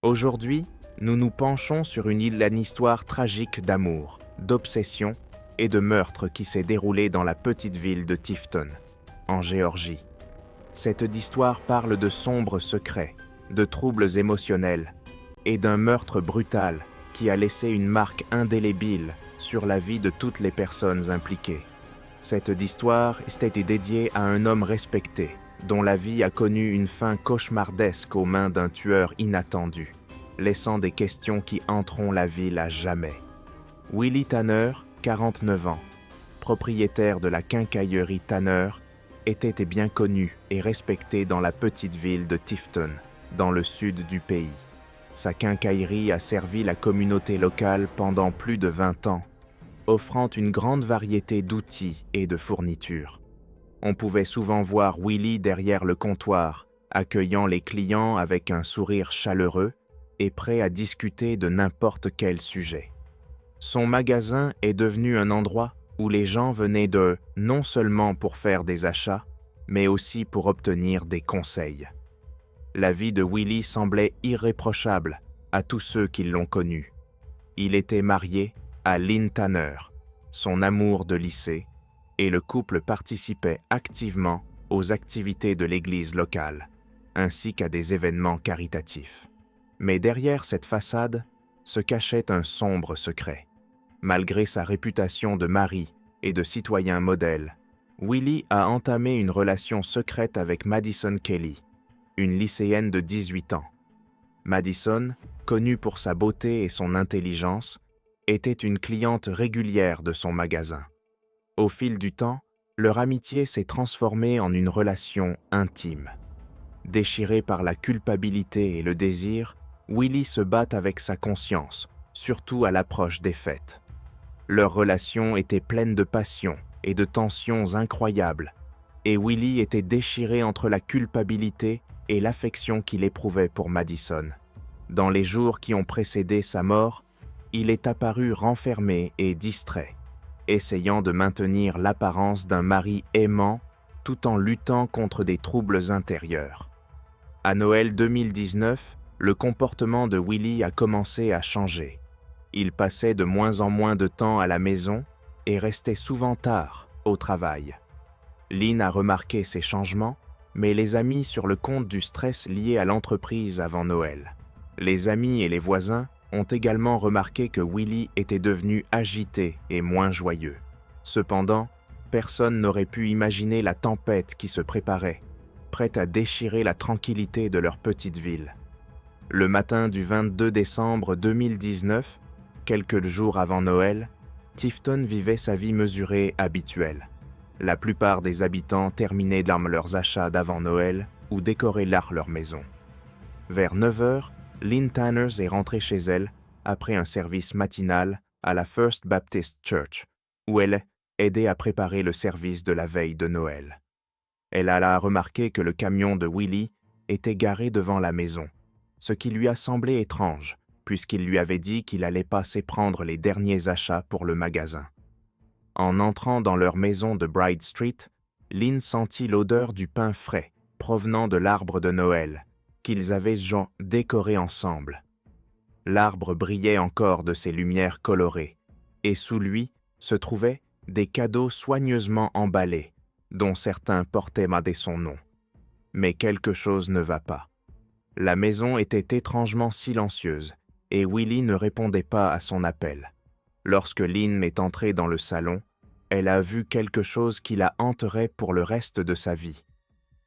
Aujourd'hui, nous nous penchons sur une histoire tragique d'amour, d'obsession et de meurtre qui s'est déroulée dans la petite ville de Tifton, en Géorgie. Cette histoire parle de sombres secrets, de troubles émotionnels et d'un meurtre brutal qui a laissé une marque indélébile sur la vie de toutes les personnes impliquées. Cette histoire était dédiée à un homme respecté, dont la vie a connu une fin cauchemardesque aux mains d'un tueur inattendu, laissant des questions qui hanteront la ville à jamais. Willie Tanner, 49 ans, propriétaire de la quincaillerie Tanner, était bien connu et respecté dans la petite ville de Tifton, dans le sud du pays. Sa quincaillerie a servi la communauté locale pendant plus de 20 ans, offrant une grande variété d'outils et de fournitures. On pouvait souvent voir Willie derrière le comptoir, accueillant les clients avec un sourire chaleureux et prêt à discuter de n'importe quel sujet. Son magasin est devenu un endroit où les gens venaient non seulement pour faire des achats, mais aussi pour obtenir des conseils. La vie de Willie semblait irréprochable à tous ceux qui l'ont connu. Il était marié à Lynn Tanner, son amour de lycée, et le couple participait activement aux activités de l'église locale, ainsi qu'à des événements caritatifs. Mais derrière cette façade se cachait un sombre secret. Malgré sa réputation de mari et de citoyen modèle, Willie a entamé une relation secrète avec Madison Kelly, une lycéenne de 18 ans. Madison, connue pour sa beauté et son intelligence, était une cliente régulière de son magasin. Au fil du temps, leur amitié s'est transformée en une relation intime. Déchiré par la culpabilité et le désir, Willie se bat avec sa conscience, surtout à l'approche des fêtes. Leur relation était pleine de passion et de tensions incroyables, et Willie était déchiré entre la culpabilité et l'affection qu'il éprouvait pour Madison. Dans les jours qui ont précédé sa mort, il est apparu renfermé et distrait, essayant de maintenir l'apparence d'un mari aimant tout en luttant contre des troubles intérieurs. À Noël 2019, le comportement de Willie a commencé à changer. Il passait de moins en moins de temps à la maison et restait souvent tard au travail. Lynn a remarqué ces changements, mais les a mis sur le compte du stress lié à l'entreprise avant Noël. Les amis et les voisins ont également remarqué que Willie était devenu agité et moins joyeux. Cependant, personne n'aurait pu imaginer la tempête qui se préparait, prête à déchirer la tranquillité de leur petite ville. Le matin du 22 décembre 2019, quelques jours avant Noël, Tifton vivait sa vie mesurée habituelle. La plupart des habitants terminaient leurs achats d'avant Noël ou décoraient leur maison. Vers 9 heures, Lynn Tanner est rentrée chez elle après un service matinal à la First Baptist Church, où elle aidait à préparer le service de la veille de Noël. Elle alla remarquer que le camion de Willie était garé devant la maison, ce qui lui a semblé étrange, puisqu'il lui avait dit qu'il allait passer prendre les derniers achats pour le magasin. En entrant dans leur maison de Bride Street, Lynn sentit l'odeur du pain frais provenant de l'arbre de Noël qu'ils avaient décoré ensemble. L'arbre brillait encore de ses lumières colorées, et sous lui se trouvaient des cadeaux soigneusement emballés, dont certains portaient son nom. Mais quelque chose ne va pas. La maison était étrangement silencieuse, et Willie ne répondait pas à son appel. Lorsque Lynn est entrée dans le salon, elle a vu quelque chose qui la hanterait pour le reste de sa vie.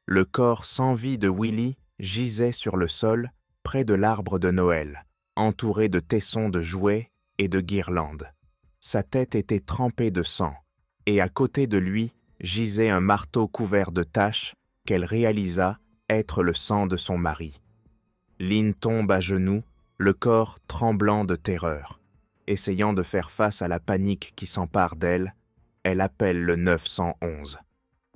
Le corps sans vie de Willie gisait sur le sol, près de l'arbre de Noël, entouré de tessons de jouets et de guirlandes. Sa tête était trempée de sang, et à côté de lui gisait un marteau couvert de taches qu'elle réalisa être le sang de son mari. Lynn tombe à genoux, le corps tremblant de terreur. Essayant de faire face à la panique qui s'empare d'elle, elle appelle le 911.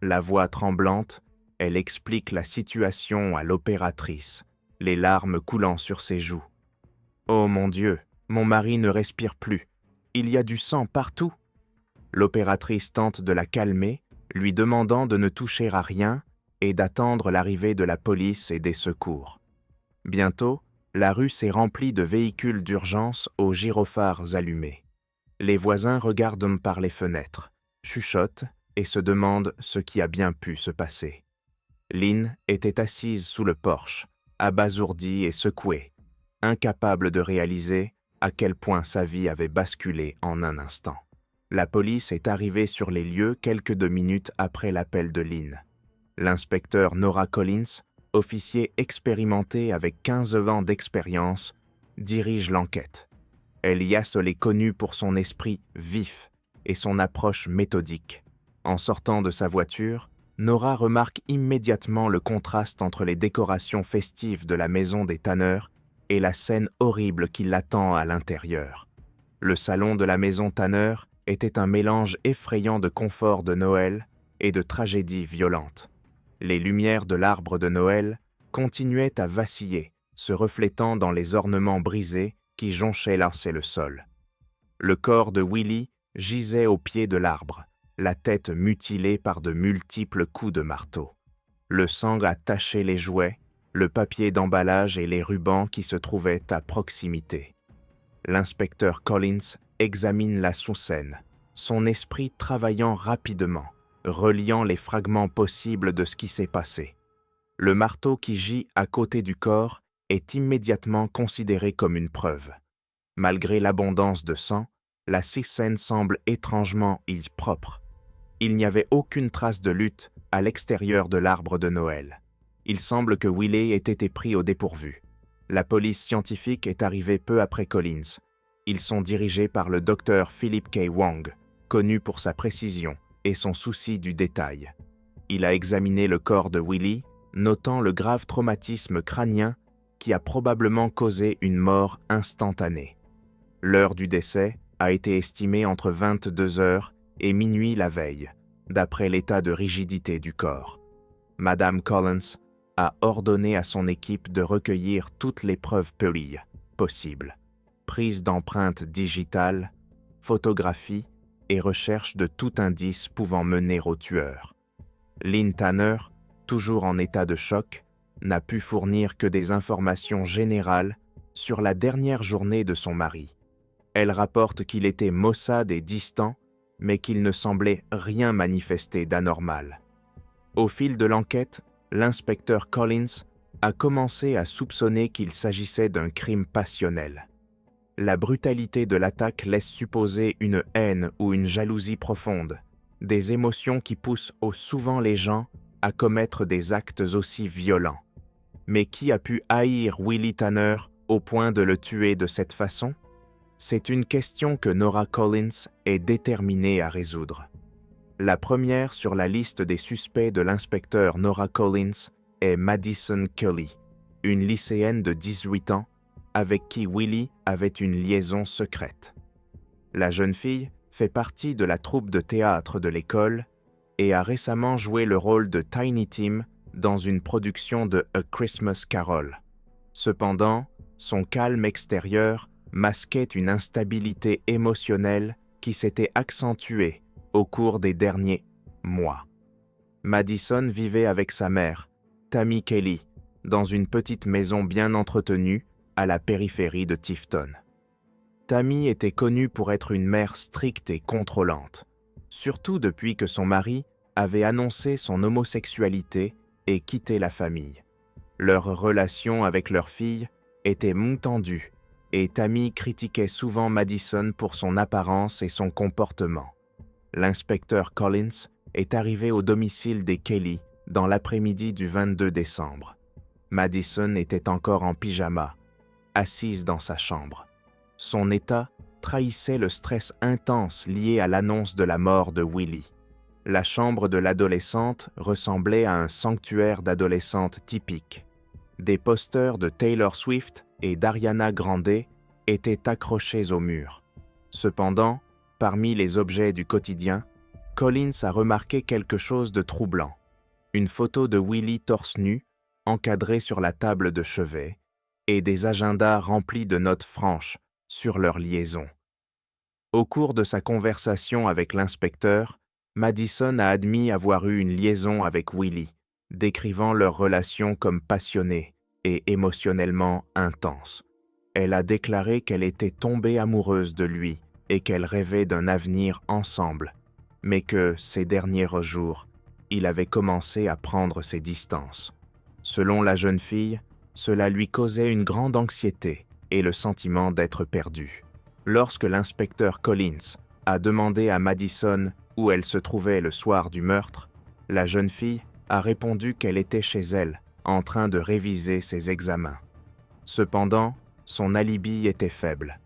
La voix tremblante, elle explique la situation à l'opératrice, les larmes coulant sur ses joues. « Oh mon Dieu, mon mari ne respire plus. Il y a du sang partout. » L'opératrice tente de la calmer, lui demandant de ne toucher à rien et d'attendre l'arrivée de la police et des secours. Bientôt, La rue s'est remplie de véhicules d'urgence aux gyrophares allumés. Les voisins regardent par les fenêtres, chuchotent et se demandent ce qui a bien pu se passer. Lynn était assise sous le porche, abasourdie et secouée, incapable de réaliser à quel point sa vie avait basculé en un instant. La police est arrivée sur les lieux quelques 2 minutes après l'appel de Lynn. L'inspecteur Nora Collins, officier expérimenté avec 15 ans d'expérience, dirige l'enquête. Elias est connu pour son esprit vif et son approche méthodique. En sortant de sa voiture, Nora remarque immédiatement le contraste entre les décorations festives de la maison des Tanner et la scène horrible qui l'attend à l'intérieur. Le salon de la maison Tanner était un mélange effrayant de confort de Noël et de tragédie violente. Les lumières de l'arbre de Noël continuaient à vaciller, se reflétant dans les ornements brisés qui jonchaient le sol. Le corps de Willie gisait au pied de l'arbre, la tête mutilée par de multiples coups de marteau. Le sang a taché les jouets, le papier d'emballage et les rubans qui se trouvaient à proximité. L'inspecteur Collins examine la sous-scène, son esprit travaillant rapidement, reliant les fragments possibles de ce qui s'est passé. Le marteau qui gît à côté du corps est immédiatement considéré comme une preuve. Malgré l'abondance de sang, la scène semble étrangement propre. Il n'y avait aucune trace de lutte à l'extérieur de l'arbre de Noël. Il semble que Willie ait été pris au dépourvu. La police scientifique est arrivée peu après Collins. Ils sont dirigés par le docteur Philip K. Wang, connu pour sa précision et son souci du détail. Il a examiné le corps de Willie, notant le grave traumatisme crânien qui a probablement causé une mort instantanée. L'heure du décès a été estimée entre 22 heures et minuit la veille, d'après l'état de rigidité du corps. Madame Collins a ordonné à son équipe de recueillir toutes les preuves possibles, prise d'empreintes digitales, photographies et recherche de tout indice pouvant mener au tueur. Lynn Tanner, toujours en état de choc, n'a pu fournir que des informations générales sur la dernière journée de son mari. Elle rapporte qu'il était maussade et distant, mais qu'il ne semblait rien manifester d'anormal. Au fil de l'enquête, l'inspecteur Collins a commencé à soupçonner qu'il s'agissait d'un crime passionnel. La brutalité de l'attaque laisse supposer une haine ou une jalousie profonde, des émotions qui poussent souvent les gens à commettre des actes aussi violents. Mais qui a pu haïr Willie Tanner au point de le tuer de cette façon? C'est une question que Nora Collins est déterminée à résoudre. La première sur la liste des suspects de l'inspecteur Nora Collins est Madison Kelly, une lycéenne de 18 ans avec qui Willie avait une liaison secrète. La jeune fille fait partie de la troupe de théâtre de l'école et a récemment joué le rôle de Tiny Tim dans une production de A Christmas Carol. Cependant, son calme extérieur masquait une instabilité émotionnelle qui s'était accentuée au cours des derniers mois. Madison vivait avec sa mère, Tammy Kelly, dans une petite maison bien entretenue à la périphérie de Tifton. Tammy était connue pour être une mère stricte et contrôlante, surtout depuis que son mari avait annoncé son homosexualité et quitté la famille. Leur relation avec leur fille était tendue et Tammy critiquait souvent Madison pour son apparence et son comportement. L'inspecteur Collins est arrivé au domicile des Kelly dans l'après-midi du 22 décembre. Madison était encore en pyjama, assise dans sa chambre. Son état trahissait le stress intense lié à l'annonce de la mort de Willie. La chambre de l'adolescente ressemblait à un sanctuaire d'adolescente typique. Des posters de Taylor Swift et d'Ariana Grande étaient accrochés au mur. Cependant, parmi les objets du quotidien, Collins a remarqué quelque chose de troublant. Une photo de Willie torse nu, encadrée sur la table de chevet, et des agendas remplis de notes franches sur leur liaison. Au cours de sa conversation avec l'inspecteur, Madison a admis avoir eu une liaison avec Willie, décrivant leur relation comme passionnée et émotionnellement intense. Elle a déclaré qu'elle était tombée amoureuse de lui et qu'elle rêvait d'un avenir ensemble, mais que, ces derniers jours, il avait commencé à prendre ses distances. Selon la jeune fille, cela lui causait une grande anxiété et le sentiment d'être perdue. Lorsque l'inspecteur Collins a demandé à Madison où elle se trouvait le soir du meurtre, la jeune fille a répondu qu'elle était chez elle, en train de réviser ses examens. Cependant, son alibi était faible.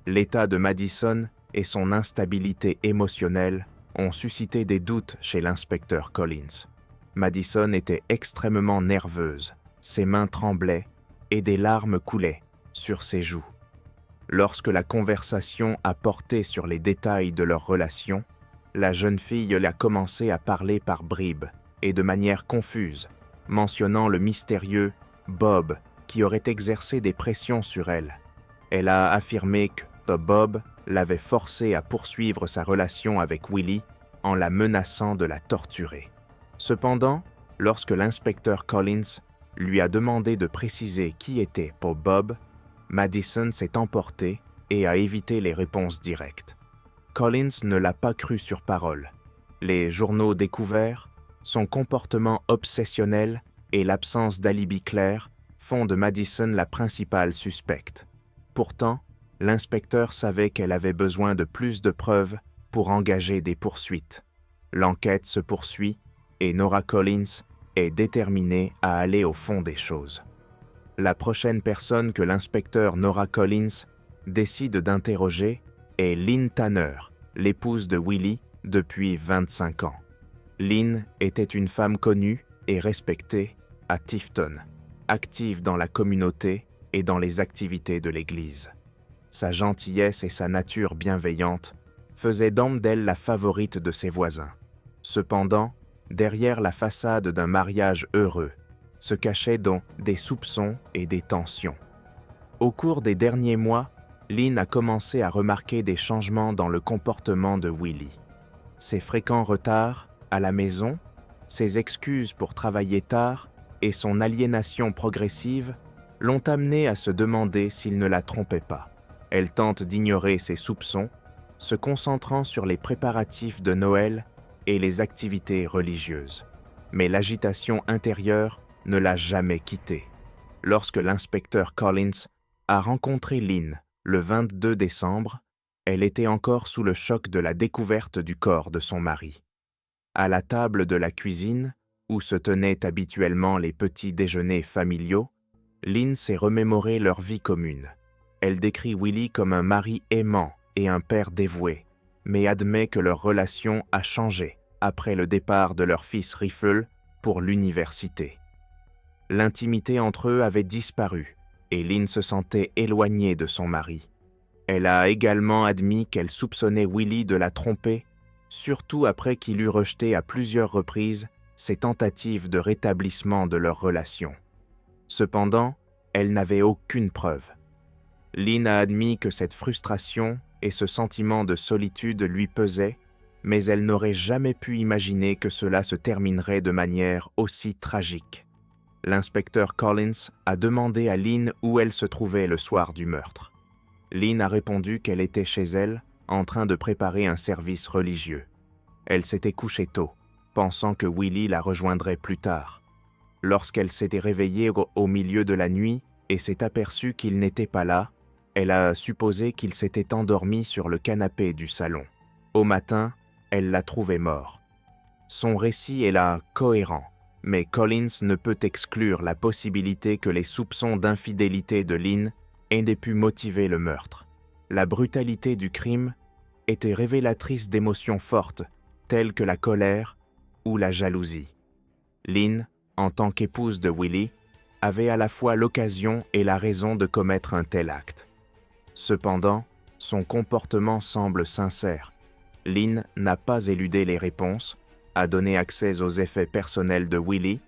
L'état de Madison et son instabilité émotionnelle ont suscité des doutes chez l'inspecteur Collins. Madison était extrêmement nerveuse, ses mains tremblaient et des larmes coulaient sur ses joues. Lorsque la conversation a porté sur les détails de leur relation, la jeune fille a commencé à parler par bribes et de manière confuse, mentionnant le mystérieux Bob qui aurait exercé des pressions sur elle. Elle a affirmé que Bob l'avait forcée à poursuivre sa relation avec Willie en la menaçant de la torturer. Cependant, lorsque l'inspecteur Collins lui a demandé de préciser qui était pour Bob, Madison s'est emportée et a évité les réponses directes. Collins ne l'a pas cru sur parole. Les journaux découverts, son comportement obsessionnel et l'absence d'alibi clair font de Madison la principale suspecte. Pourtant, l'inspecteur savait qu'elle avait besoin de plus de preuves pour engager des poursuites. L'enquête se poursuit et Nora Collins est déterminée à aller au fond des choses. La prochaine personne que l'inspecteur Nora Collins décide d'interroger est Lynn Tanner, l'épouse de Willie depuis 25 ans. Lynn était une femme connue et respectée à Tifton, active dans la communauté et dans les activités de l'Église. Sa gentillesse et sa nature bienveillante faisaient d'elle la favorite de ses voisins. Cependant, derrière la façade d'un mariage heureux, se cachaient donc des soupçons et des tensions. Au cours des derniers mois, Lynn a commencé à remarquer des changements dans le comportement de Willie. Ses fréquents retards à la maison, ses excuses pour travailler tard et son aliénation progressive l'ont amené à se demander s'il ne la trompait pas. Elle tente d'ignorer ses soupçons, se concentrant sur les préparatifs de Noël et les activités religieuses. Mais l'agitation intérieure ne l'a jamais quittée. Lorsque l'inspecteur Collins a rencontré Lynn le 22 décembre, elle était encore sous le choc de la découverte du corps de son mari. À la table de la cuisine, où se tenaient habituellement les petits déjeuners familiaux, Lynn s'est remémoré leur vie commune. Elle décrit Willie comme un mari aimant et un père dévoué, mais admet que leur relation a changé après le départ de leur fils Riffle pour l'université. L'intimité entre eux avait disparu et Lynn se sentait éloignée de son mari. Elle a également admis qu'elle soupçonnait Willie de la tromper, surtout après qu'il eut rejeté à plusieurs reprises ses tentatives de rétablissement de leur relation. Cependant, elle n'avait aucune preuve. Lynn a admis que cette frustration et ce sentiment de solitude lui pesaient, mais elle n'aurait jamais pu imaginer que cela se terminerait de manière aussi tragique. L'inspecteur Collins a demandé à Lynn où elle se trouvait le soir du meurtre. Lynn a répondu qu'elle était chez elle, en train de préparer un service religieux. Elle s'était couchée tôt, pensant que Willie la rejoindrait plus tard. Lorsqu'elle s'était réveillée au milieu de la nuit et s'est aperçue qu'il n'était pas là, elle a supposé qu'il s'était endormi sur le canapé du salon. Au matin, elle l'a trouvé mort. Son récit est là cohérent, mais Collins ne peut exclure la possibilité que les soupçons d'infidélité de Lynn aient pu motiver le meurtre. La brutalité du crime était révélatrice d'émotions fortes, telles que la colère ou la jalousie. Lynn, en tant qu'épouse de Willie, avait à la fois l'occasion et la raison de commettre un tel acte. Cependant, son comportement semble sincère. Lynn n'a pas éludé les réponses, a donné accès aux effets personnels de Willie,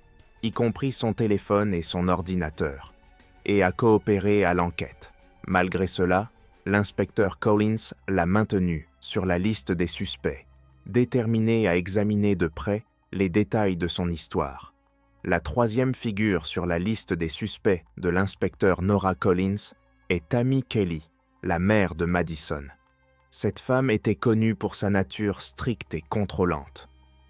y compris son téléphone et son ordinateur, et a coopéré à l'enquête. Malgré cela, l'inspecteur Collins l'a maintenu sur la liste des suspects, déterminé à examiner de près les détails de son histoire. La troisième figure sur la liste des suspects de l'inspecteur Nora Collins est Tammy Kelly, la mère de Madison. Cette femme était connue pour sa nature stricte et contrôlante.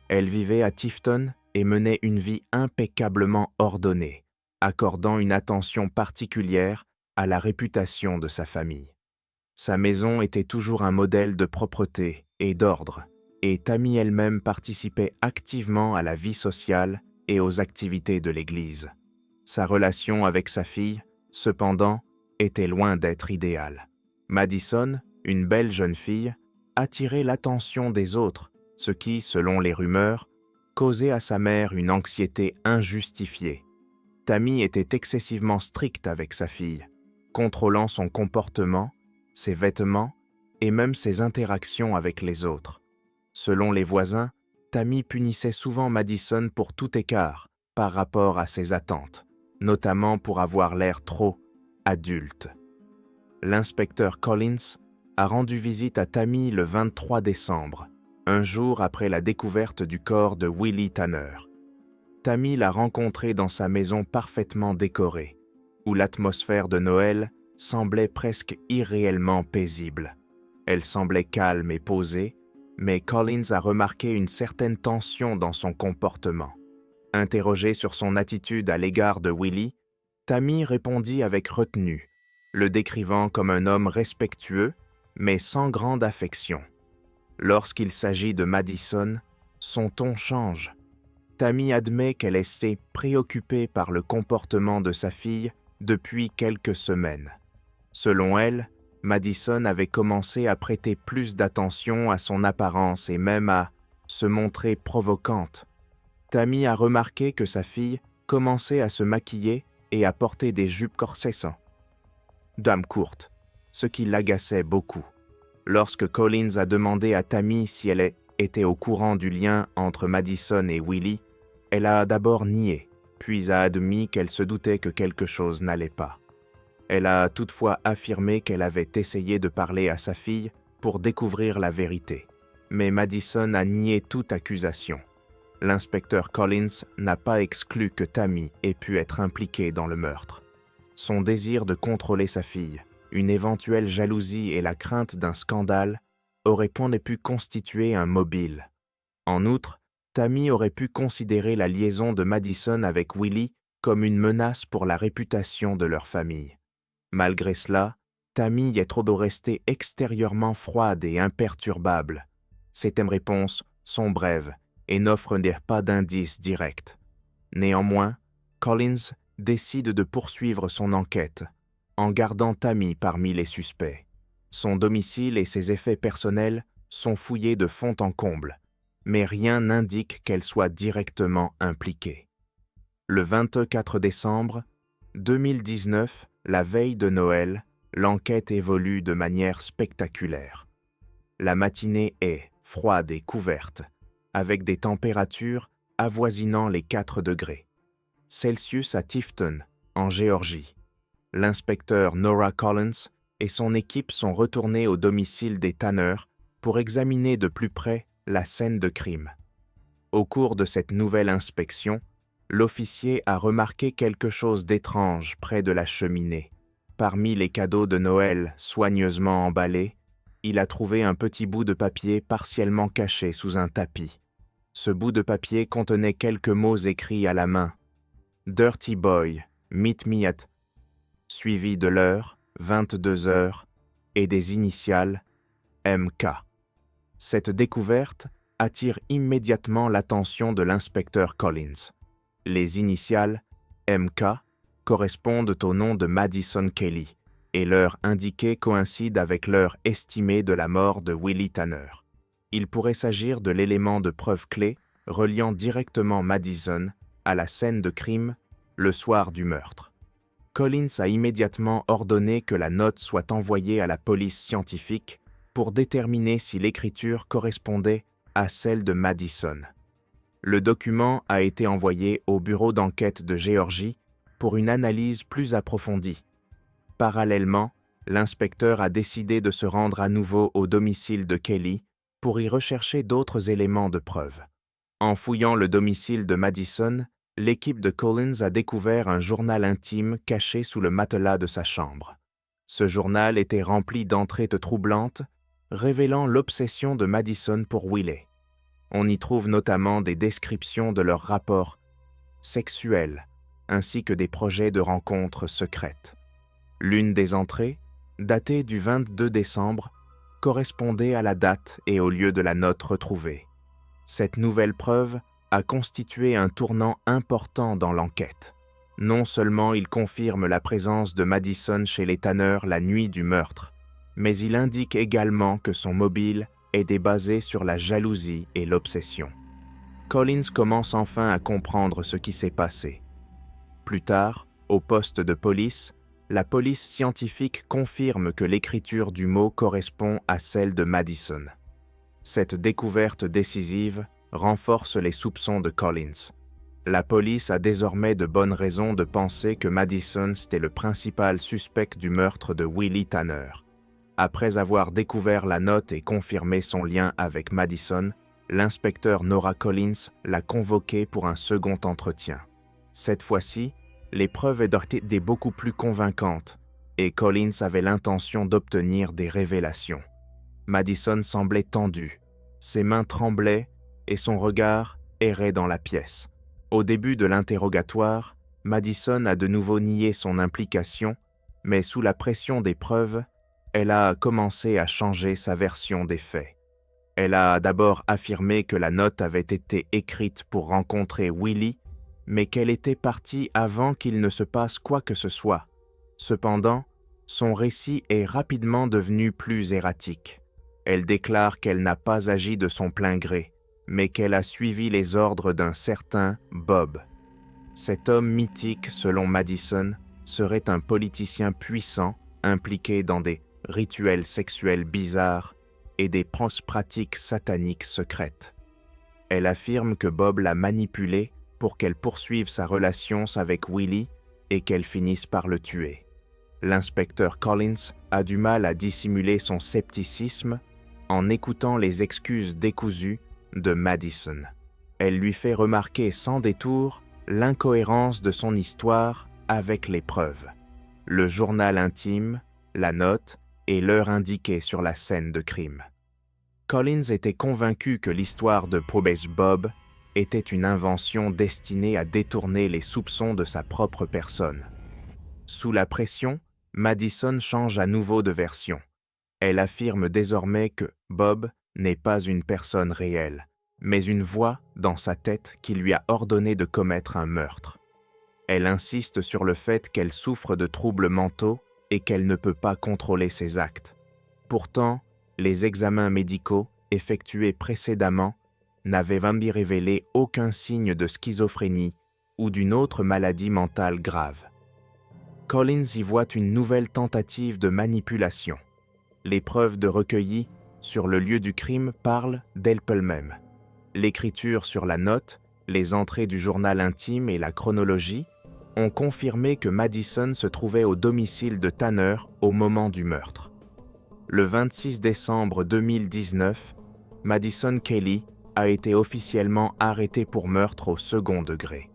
Elle vivait à Tifton et menait une vie impeccablement ordonnée, accordant une attention particulière à la réputation de sa famille. Sa maison était toujours un modèle de propreté et d'ordre, et Tammy elle-même participait activement à la vie sociale et aux activités de l'Église. Sa relation avec sa fille, cependant, était loin d'être idéale. Madison, une belle jeune fille, attirait l'attention des autres, ce qui, selon les rumeurs, causait à sa mère une anxiété injustifiée. Tammy était excessivement stricte avec sa fille, contrôlant son comportement, ses vêtements et même ses interactions avec les autres. Selon les voisins, Tammy punissait souvent Madison pour tout écart par rapport à ses attentes, notamment pour avoir l'air trop adulte. L'inspecteur Collins a rendu visite à Tammy le 23 décembre, un jour après la découverte du corps de Willie Tanner. Tammy l'a rencontré dans sa maison parfaitement décorée, où l'atmosphère de Noël semblait presque irréellement paisible. Elle semblait calme et posée, mais Collins a remarqué une certaine tension dans son comportement. Interrogé sur son attitude à l'égard de Willie, Tammy répondit avec retenue, le décrivant comme un homme respectueux, mais sans grande affection. Lorsqu'il s'agit de Madison, son ton change. Tammy admet qu'elle était préoccupée par le comportement de sa fille depuis quelques semaines. Selon elle, Madison avait commencé à prêter plus d'attention à son apparence et même à se montrer provocante. Tammy a remarqué que sa fille commençait à se maquiller et à porter des jupes corsets, dames courtes, ce qui l'agaçait beaucoup. Lorsque Collins a demandé à Tammy si elle était au courant du lien entre Madison et Willie, elle a d'abord nié, puis a admis qu'elle se doutait que quelque chose n'allait pas. Elle a toutefois affirmé qu'elle avait essayé de parler à sa fille pour découvrir la vérité, mais Madison a nié toute accusation. L'inspecteur Collins n'a pas exclu que Tammy ait pu être impliquée dans le meurtre. Son désir de contrôler sa fille, une éventuelle jalousie et la crainte d'un scandale auraient pu constituer un mobile. En outre, Tammy aurait pu considérer la liaison de Madison avec Willie comme une menace pour la réputation de leur famille. Malgré cela, Tammy est trop restée extérieurement froide et imperturbable. Ses réponses sont brèves et n'offrent pas d'indices directs. Néanmoins, Collins décide de poursuivre son enquête, en gardant Tammy parmi les suspects. Son domicile et ses effets personnels sont fouillés de fond en comble, mais rien n'indique qu'elle soit directement impliquée. Le 24 décembre 2019, la veille de Noël, l'enquête évolue de manière spectaculaire. La matinée est froide et couverte, avec des températures avoisinant les 4 degrés Celsius à Tifton, en Géorgie. L'inspecteur Nora Collins et son équipe sont retournés au domicile des Tanner pour examiner de plus près la scène de crime. Au cours de cette nouvelle inspection, l'officier a remarqué quelque chose d'étrange près de la cheminée. Parmi les cadeaux de Noël soigneusement emballés, il a trouvé un petit bout de papier partiellement caché sous un tapis. Ce bout de papier contenait quelques mots écrits à la main. « Dirty Boy, meet me at » suivi de l'heure, 22 heures, et des initiales MK. Cette découverte attire immédiatement l'attention de l'inspecteur Collins. Les initiales MK correspondent au nom de Madison Kelly et l'heure indiquée coïncide avec l'heure estimée de la mort de Willie Tanner. Il pourrait s'agir de l'élément de preuve clé reliant directement Madison à la scène de crime le soir du meurtre. Collins a immédiatement ordonné que la note soit envoyée à la police scientifique pour déterminer si l'écriture correspondait à celle de Madison. Le document a été envoyé au bureau d'enquête de Géorgie pour une analyse plus approfondie. Parallèlement, l'inspecteur a décidé de se rendre à nouveau au domicile de Kelly pour y rechercher d'autres éléments de preuve. En fouillant le domicile de Madison, l'équipe de Collins a découvert un journal intime caché sous le matelas de sa chambre. Ce journal était rempli d'entrées troublantes, révélant l'obsession de Madison pour Wiley. On y trouve notamment des descriptions de leurs rapports sexuels, ainsi que des projets de rencontres secrètes. L'une des entrées, datée du 22 décembre, correspondait à la date et au lieu de la note retrouvée. Cette nouvelle preuve a constitué un tournant important dans l'enquête. Non seulement il confirme la présence de Madison chez les Tanner la nuit du meurtre, mais il indique également que son mobile est basé sur la jalousie et l'obsession. Collins commence enfin à comprendre ce qui s'est passé. Plus tard, au poste de police, la police scientifique confirme que l'écriture du mot correspond à celle de Madison. Cette découverte décisive renforce les soupçons de Collins. La police a désormais de bonnes raisons de penser que Madison était le principal suspect du meurtre de Willie Tanner. Après avoir découvert la note et confirmé son lien avec Madison, l'inspecteur Nora Collins l'a convoqué pour un second entretien. Cette fois-ci, les preuves étaient beaucoup plus convaincantes et Collins avait l'intention d'obtenir des révélations. Madison semblait tendue, ses mains tremblaient et son regard errait dans la pièce. Au début de l'interrogatoire, Madison a de nouveau nié son implication, mais sous la pression des preuves, elle a commencé à changer sa version des faits. Elle a d'abord affirmé que la note avait été écrite pour rencontrer Willie, mais qu'elle était partie avant qu'il ne se passe quoi que ce soit. Cependant, son récit est rapidement devenu plus erratique. Elle déclare qu'elle n'a pas agi de son plein gré, mais qu'elle a suivi les ordres d'un certain Bob. Cet homme mythique, selon Madison, serait un politicien puissant impliqué dans des rituels sexuels bizarres et des pratiques sataniques secrètes. Elle affirme que Bob l'a manipulée pour qu'elle poursuive sa relation avec Willie et qu'elle finisse par le tuer. L'inspecteur Collins a du mal à dissimuler son scepticisme en écoutant les excuses décousues de Madison. Elle lui fait remarquer sans détour l'incohérence de son histoire avec les preuves. Le journal intime, la note et l'heure indiquée sur la scène de crime. Collins était convaincu que l'histoire de Probate Bob était une invention destinée à détourner les soupçons de sa propre personne. Sous la pression, Madison change à nouveau de version. Elle affirme désormais que Bob n'est pas une personne réelle, mais une voix dans sa tête qui lui a ordonné de commettre un meurtre. Elle insiste sur le fait qu'elle souffre de troubles mentaux et qu'elle ne peut pas contrôler ses actes. Pourtant, les examens médicaux effectués précédemment n'avaient jamais révélé aucun signe de schizophrénie ou d'une autre maladie mentale grave. Collins y voit une nouvelle tentative de manipulation. Les preuves de recueillies sur le lieu du crime parlent d'elle-même. L'écriture sur la note, les entrées du journal intime et la chronologie ont confirmé que Madison se trouvait au domicile de Tanner au moment du meurtre. Le 26 décembre 2019, Madison Kelly a été officiellement arrêtée pour meurtre au second degré.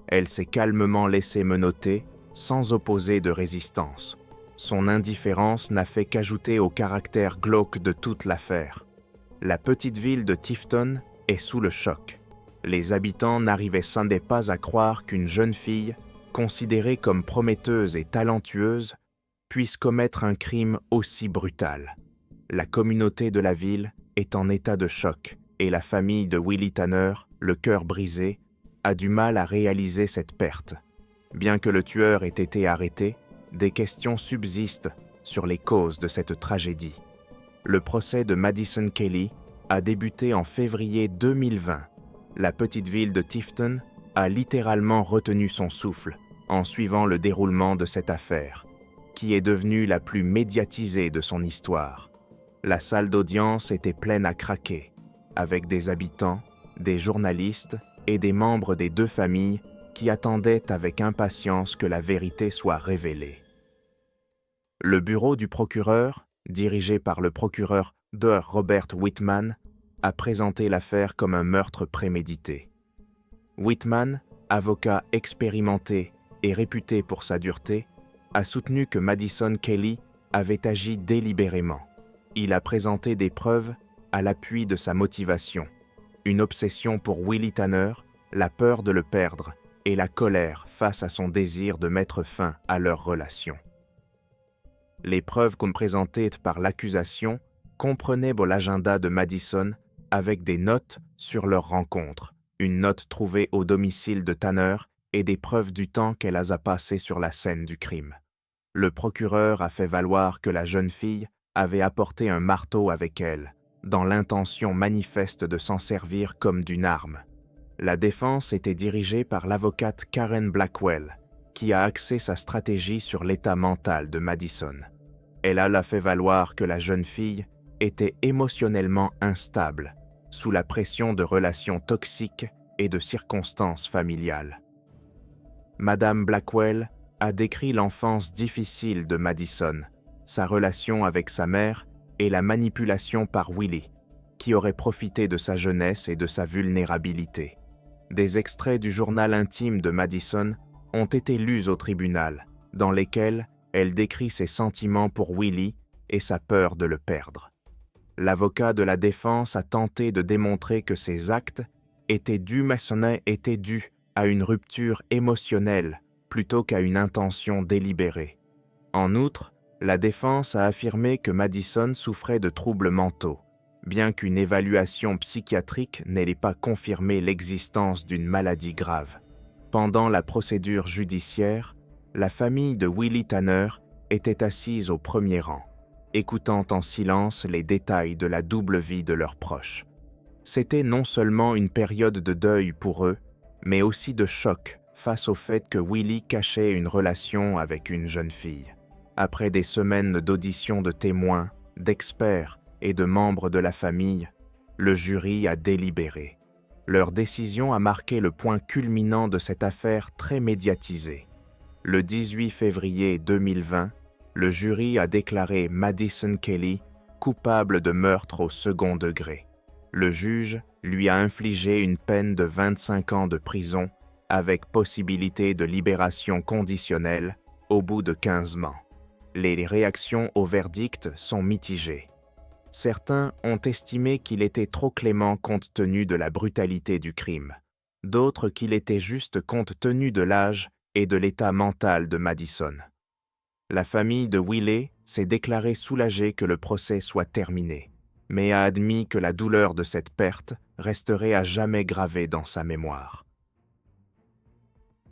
Elle s'est calmement laissée menotter, sans opposer de résistance. Son indifférence n'a fait qu'ajouter au caractère glauque de toute l'affaire. La petite ville de Tifton est sous le choc. Les habitants n'arrivaient sans doute pas à croire qu'une jeune fille, considérée comme prometteuse et talentueuse, puisse commettre un crime aussi brutal. La communauté de la ville est en état de choc et la famille de Willie Tanner, le cœur brisé, a du mal à réaliser cette perte. Bien que le tueur ait été arrêté, des questions subsistent sur les causes de cette tragédie. Le procès de Madison Kelly a débuté en février 2020. La petite ville de Tifton a littéralement retenu son souffle en suivant le déroulement de cette affaire, qui est devenue la plus médiatisée de son histoire. La salle d'audience était pleine à craquer, avec des habitants, des journalistes et des membres des deux familles qui attendaient avec impatience que la vérité soit révélée. Le bureau du procureur, dirigé par le procureur Dr. Robert Whitman, a présenté l'affaire comme un meurtre prémédité. Whitman avocat expérimenté et réputé pour sa dureté, a soutenu que Madison Kelly avait agi délibérément. Il a présenté des preuves à l'appui de sa motivation, une obsession pour Willie Tanner, la peur de le perdre et la colère face à son désir de mettre fin à leur relation. Les preuves qu'on présentait par l'accusation comprenaient l'agenda de Madison avec des notes sur leur rencontre, une note trouvée au domicile de Tanner et des preuves du temps qu'elle a passé sur la scène du crime. Le procureur a fait valoir que la jeune fille avait apporté un marteau avec elle, dans l'intention manifeste de s'en servir comme d'une arme. La défense était dirigée par l'avocate Karen Blackwell, qui a axé sa stratégie sur l'état mental de Madison. Elle a fait valoir que la jeune fille était émotionnellement instable, sous la pression de relations toxiques et de circonstances familiales. Madame Blackwell a décrit l'enfance difficile de Madison, sa relation avec sa mère et la manipulation par Willie, qui aurait profité de sa jeunesse et de sa vulnérabilité. Des extraits du journal intime de Madison ont été lus au tribunal, dans lesquels elle décrit ses sentiments pour Willie et sa peur de le perdre. L'avocat de la défense a tenté de démontrer que ces actes étaient dus à une rupture émotionnelle plutôt qu'à une intention délibérée. En outre, la défense a affirmé que Madison souffrait de troubles mentaux, bien qu'une évaluation psychiatrique n'ait pas confirmé l'existence d'une maladie grave. Pendant la procédure judiciaire, la famille de Willie Tanner était assise au premier rang, écoutant en silence les détails de la double vie de leurs proches. C'était non seulement une période de deuil pour eux, mais aussi de choc face au fait que Willie cachait une relation avec une jeune fille. Après des semaines d'auditions de témoins, d'experts et de membres de la famille, le jury a délibéré. Leur décision a marqué le point culminant de cette affaire très médiatisée. Le 18 février 2020, le jury a déclaré Madison Kelly coupable de meurtre au second degré. Le juge lui a infligé une peine de 25 ans de prison avec possibilité de libération conditionnelle au bout de 15 mois. Les réactions au verdict sont mitigées. Certains ont estimé qu'il était trop clément compte tenu de la brutalité du crime, d'autres qu'il était juste compte tenu de l'âge et de l'état mental de Madison. La famille de Willie s'est déclarée soulagée que le procès soit terminé, mais a admis que la douleur de cette perte resterait à jamais gravée dans sa mémoire.